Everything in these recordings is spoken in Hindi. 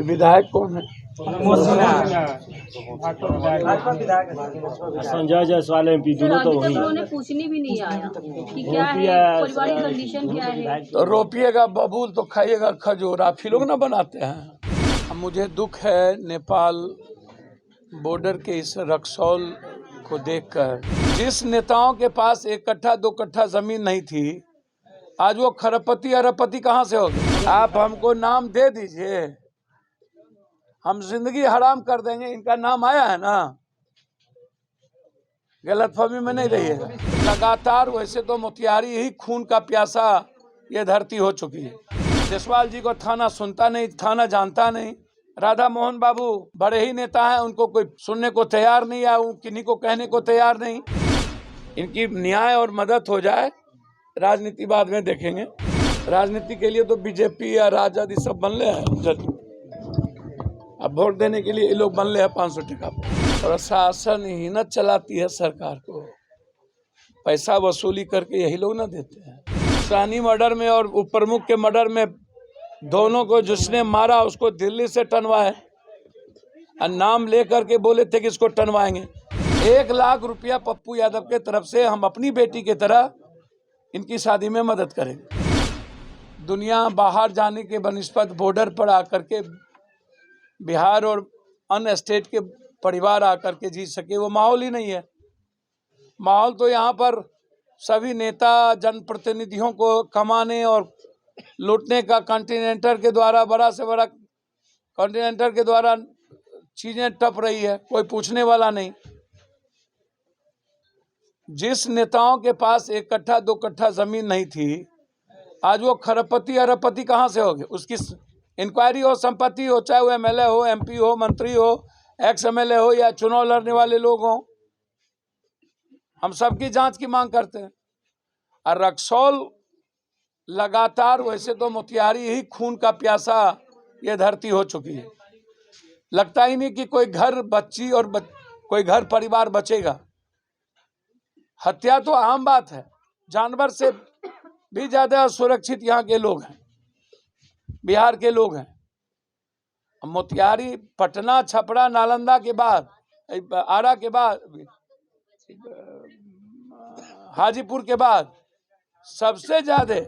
विधायक कौन है? संजय जायसवाल एमपी दोनों तो वही। उन्होंने पूछने भी नहीं आया कि क्या है पारिवारिक कंडीशन क्या है। तो रोपिएगा बबूल तो खाइएगा खजूर। आप ही लोग ना बनाते हैं। अब मुझे दुख है नेपाल बॉर्डर के इस रक्सौल को देखकर। जिस नेताओं के पास 1 कट्ठा 2 कट्ठा जमीन नहीं थी, आज वो खरबपति अरबपति कहाँ से हो गए? आप हमको नाम दे दीजिए, हम जिंदगी हराम कर देंगे। इनका नाम आया है ना, गलतफहमी में नहीं रहिएगा। लगातार वैसे तो मोतिहारी ही खून का प्यासा ये धरती हो चुकी है। जायसवाल जी को थाना सुनता नहीं, थाना जानता नहीं। राधा मोहन बाबू बड़े ही नेता हैं, उनको कोई सुनने को तैयार नहीं है, किन्हीं को कहने को तैयार नहीं। इनकी न्याय और मदद हो जाए, राजनीति बाद में देखेंगे। राजनीति के लिए तो बीजेपी या राजद सब बनले हैं। अब वोट देने के लिए ये लोग बनले हैं 500 टका। प्रशासन हीनत चलाती है सरकार को, पैसा वसूली करके यही लोग ना देते हैं। सानी मर्डर में और उप प्रमुख के मर्डर में दोनों को जिसने मारा उसको दिल्ली से टनवाए और नाम लेकर के बोले थे कि इसको टनवाएंगे। 1 लाख रुपया पप्पू यादव के तरफ से हम अपनी बेटी की तरह इनकी शादी में मदद करेंगे। दुनिया बाहर जाने के बनिस्बत बॉर्डर पर आकर के बिहार और अन्य स्टेट के परिवार आकर के जी सके, वो माहौल ही नहीं है। माहौल तो यहाँ पर सभी नेता जनप्रतिनिधियों को कमाने और लूटने का, कॉन्टिनेंटल के द्वारा, बड़ा से बड़ा कॉन्टिनेंटल के द्वारा चीजें टप रही है, कोई पूछने वाला नहीं। जिस नेताओं के पास 1 कट्ठा 2 कट्ठा जमीन नहीं थी, आज वो खरबपति अरबपति कहाँ से हो गए? उसकी इंक्वायरी हो, संपत्ति हो, चाहे वो एमएलए हो, एमपी हो, मंत्री हो, एक्स एमएलए हो या चुनाव लड़ने वाले लोग हों, हम सबकी जांच की मांग करते हैं। और रक्सौल लगातार वैसे तो मोतिहारी ही खून का प्यासा ये धरती हो चुकी है। लगता ही नहीं कि कोई घर बच्ची और कोई घर परिवार बचेगा। हत्या तो आम बात है, जानवर से भी ज्यादा सुरक्षित यहाँ के लोग हैं, बिहार के लोग हैं। मोतिहारी, पटना, छपरा, नालंदा के बाद, आरा के बाद, हाजीपुर के बाद सबसे ज्यादा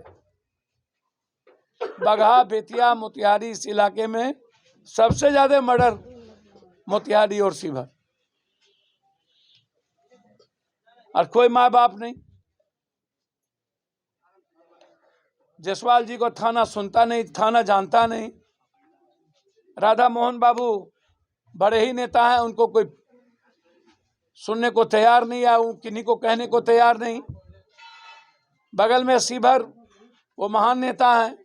बगहा, बेतिया, मोतिहारी, इस इलाके में सबसे ज्यादा मर्डर मोतिहारी और शिवहर। और कोई माँ बाप नहीं। जायसवाल जी को थाना सुनता नहीं, थाना जानता नहीं। राधा मोहन बाबू बड़े ही नेता हैं, उनको कोई सुनने को तैयार नहीं है, किन्हीं को कहने को तैयार नहीं। बगल में शिवहर, वो महान नेता हैं,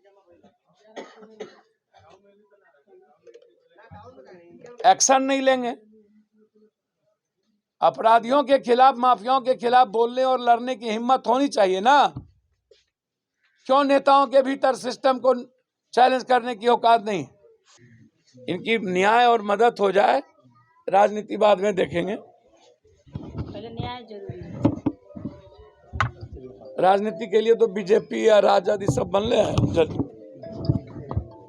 एक्शन नहीं लेंगे। अपराधियों के खिलाफ, माफियाओं के खिलाफ बोलने और लड़ने की हिम्मत होनी चाहिए ना। क्यों नेताओं के भीतर सिस्टम को चैलेंज करने की औकात नहीं? इनकी न्याय और मदद हो जाए, राजनीति बाद में देखेंगे। पहले न्याय जरूरी है। राजनीति के लिए तो बीजेपी या राजद सब बनले हैं।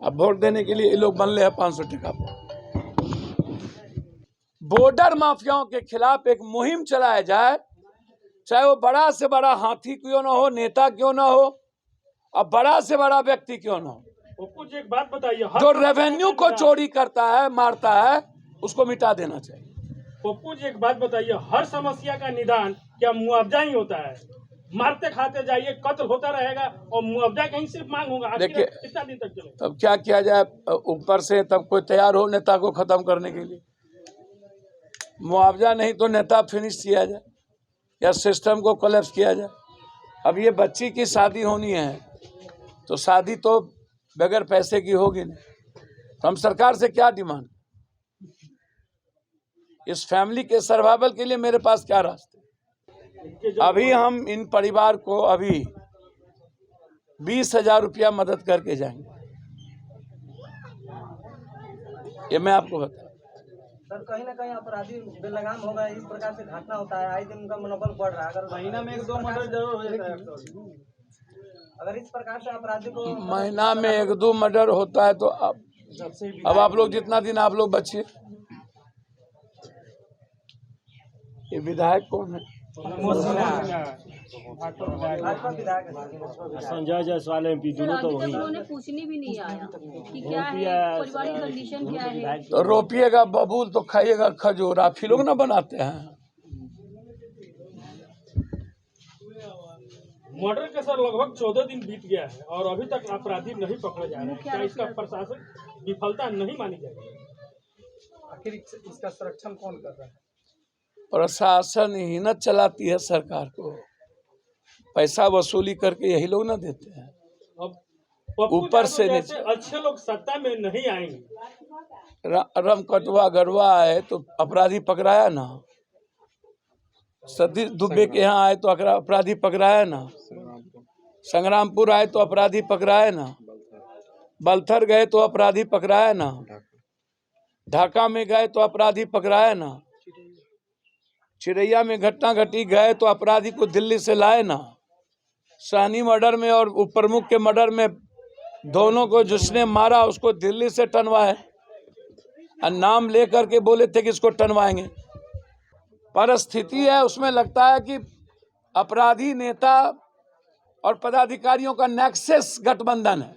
अब वोट देने के लिए ये लोग बनले हैं 500 टका। बॉर्डर माफियाओं के खिलाफ एक मुहिम चलाया जाए, चाहे वो बड़ा से बड़ा हाथी क्यों ना हो, नेता क्यों ना हो, और बड़ा से बड़ा व्यक्ति क्यों ना हो। कुछ एक बात बताइए, जो रेवेन्यू को चोरी करता है, मारता है, उसको मिटा देना चाहिए। पप्पू जी एक बात बताइए, हर समस्या का निदान क्या मुआवजा ही होता है? मारते खाते जाइए, कत्ल होता रहेगा और मुआवजा कहीं सिर्फ मांग होगा। देखिए, कितना दिन तक चले? तब क्या किया जाए? ऊपर से तब कोई तैयार हो नेता को खत्म करने के लिए। मुआवजा नहीं तो नेता फिनिश किया जाए या सिस्टम को कोलैप्स किया जाए। अब ये बच्ची की शादी होनी है, तो शादी तो बगैर पैसे की होगी नहीं। तो हम सरकार से क्या डिमांड? इस फैमिली के सर्वाइवल के लिए मेरे पास क्या रास्ते? अभी हम इन परिवार को अभी 20,000 रुपया मदद करके जाएंगे, ये मैं आपको बता। सर, कहीं ना कहीं अपराधी बेलगाम हो गए, इस प्रकार से घटना होता है, आए दिन उनका मनोबल बढ़ रहा है। अगर महीना में 1-2 मर्डर जरूर हो जाता है। अगर इस प्रकार से अपराधी को महीना में 1-2 मर्डर होता है तो अब अब आप लोग जितना दिन आप लोग बचिए। ये विधायक कौन है? भाजपा विधायक है। संजय जायसवाल एमपी सर दोनों तो अभी तक वही है। उन्होंने पूछने भी नहीं आया कि क्या है पारिवारिक कंडीशन क्या है। तो रोपिएगा बबूल तो खाइएगा खजूर, आप ही लोग ना बनाते हैं। मर्डर के सर लगभग 14 दिन बीत गया है और अभी तक अपराधी नहीं पकड़े जा रहे हैं। क्या इसका प्रशासन विफलता नहीं मानी जाएगी? आखिर इसका संरक्षण कौन कर रहा है? प्रशासन ही न चलाती है सरकार को, पैसा वसूली करके यही लोग ना देते हैं। अब पप्पू ऊपर यादव से जैसे नीचे। अच्छे लोग सत्ता में नहीं आएंगे। रमकटवा गढ़वा आए तो अपराधी पकड़ाया ना, सतीश दुबे के यहाँ आए तो अपराधी पकड़ाया ना, संग्रामपुर आए तो अपराधी पकड़ाया ना, बलथर गए तो अपराधी पकड़ाया ना, ढाका में गए तो अपराधी पकड़ाया ना, चिड़ैया में घटना घटी गए तो अपराधी को दिल्ली से लाए ना, साहनी मर्डर में और प्रमुख के मर्डर में दोनों को जिसने मारा उसको दिल्ली से टनवाए और नाम लेकर के बोले थे कि इसको टनवाएंगे। परिस्थिति है उसमें लगता है कि अपराधी नेता और पदाधिकारियों का नेक्सस गठबंधन है।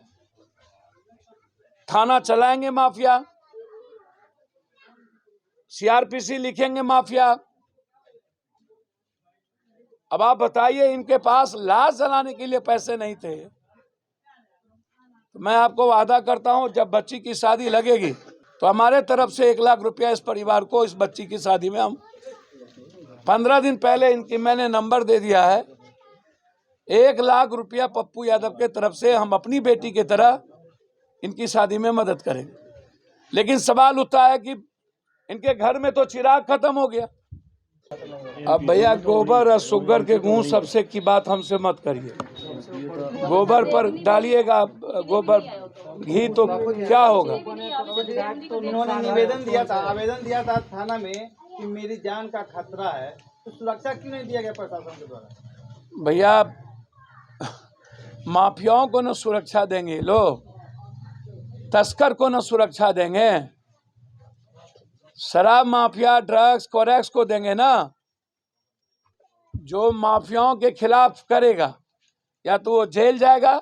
थाना चलाएंगे माफिया, सीआरपीसी लिखेंगे माफिया। अब आप बताइए, इनके पास लाश जलाने के लिए पैसे नहीं थे। तो मैं आपको वादा करता हूं जब बच्ची की शादी लगेगी तो हमारे तरफ से 1 लाख रुपया इस परिवार को इस बच्ची की शादी में हम 15 दिन पहले इनकी मैंने नंबर दे दिया है। 1 लाख रुपया पप्पू यादव के तरफ से हम अपनी बेटी की तरह इनकी शादी में मदद करेंगे। लेकिन सवाल उठता है कि इनके घर में तो चिराग खत्म हो गया। अब भैया गोबर और शुगर के गुण सबसे की बात हमसे मत करिए। गोबर पर डालिएगा गोबर घी तो क्या होगा। उन्होंने आवेदन दिया था थाना में कि मेरी जान का खतरा है, तो सुरक्षा क्यों नहीं दिया गया प्रशासन के द्वारा? भैया माफियाओं को न सुरक्षा देंगे लोग, तस्कर को न सुरक्षा देंगे, शराब माफिया ड्रग्स कोरेक्स को देंगे ना। जो माफियाओं के खिलाफ करेगा या तो वो जेल जाएगा,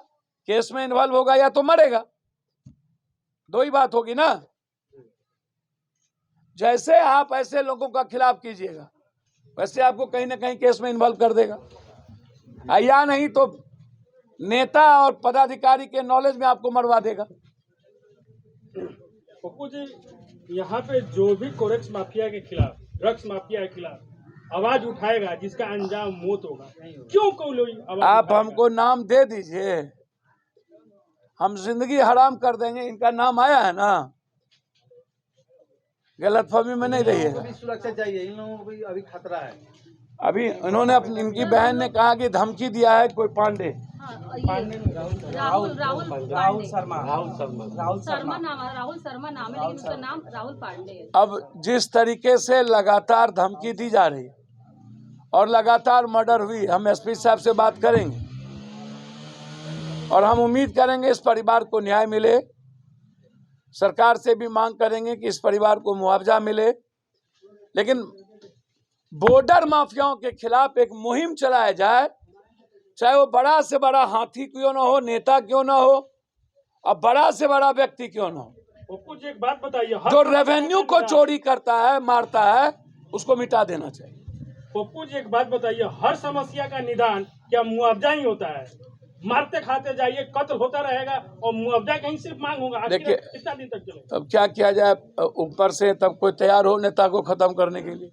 केस में इन्वॉल्व होगा, या तो मरेगा। 2 ही बात होगी ना। जैसे आप ऐसे लोगों का खिलाफ कीजिएगा वैसे आपको कहीं ना कहीं केस में इन्वॉल्व कर देगा, या नहीं तो नेता और पदाधिकारी के नॉलेज में आपको मरवा देगा। पप्पू जी, यहाँ पे जो भी कोरेक्स माफिया के खिलाफ, ड्रग्स माफिया के खिलाफ आवाज उठाएगा जिसका अंजाम मौत होगा, क्यों कोई लोग आवाज आप उठाएगा? हमको नाम दे दीजिए, हम जिंदगी हराम कर देंगे। इनका नाम आया है ना, गलतफहमी में नहीं रहिएगा। सुरक्षा चाहिए, इन लोगों को भी अभी खतरा है। अभी इन्होंने अपनी इनकी बहन ने कहा कि धमकी दिया है कोई पांडे, राहुल शर्मा नाम है, लेकिन उसका नाम राहुल पांडे है। अब जिस तरीके से लगातार धमकी दी जा रही और लगातार मर्डर हुई, हम एसपी साहब से बात करेंगे और हम उम्मीद करेंगे इस परिवार को न्याय मिले। सरकार से भी मांग करेंगे कि इस परिवार को मुआवजा मिले। लेकिन बॉर्डर माफियाओं के खिलाफ एक मुहिम चलाया जाए, चाहे वो बड़ा से बड़ा हाथी क्यों ना हो, नेता क्यों ना हो, और बड़ा से बड़ा व्यक्ति क्यों ना हो। पप्पू जी, एक बात बताइए, जो रेवेन्यू को चोरी करता है, मारता है, उसको मिटा देना चाहिए। पप्पू जी, एक बात बताइए, हर समस्या का निदान क्या मुआवजा ही होता है? मारते खाते जाइए, कत्ल होता रहेगा और मुआवजा कहीं सिर्फ मांग होगा। देखिए, कितना दिन तक चलेगा? तब क्या किया जाए, ऊपर से तब कोई तैयार हो नेता को खत्म करने के लिए।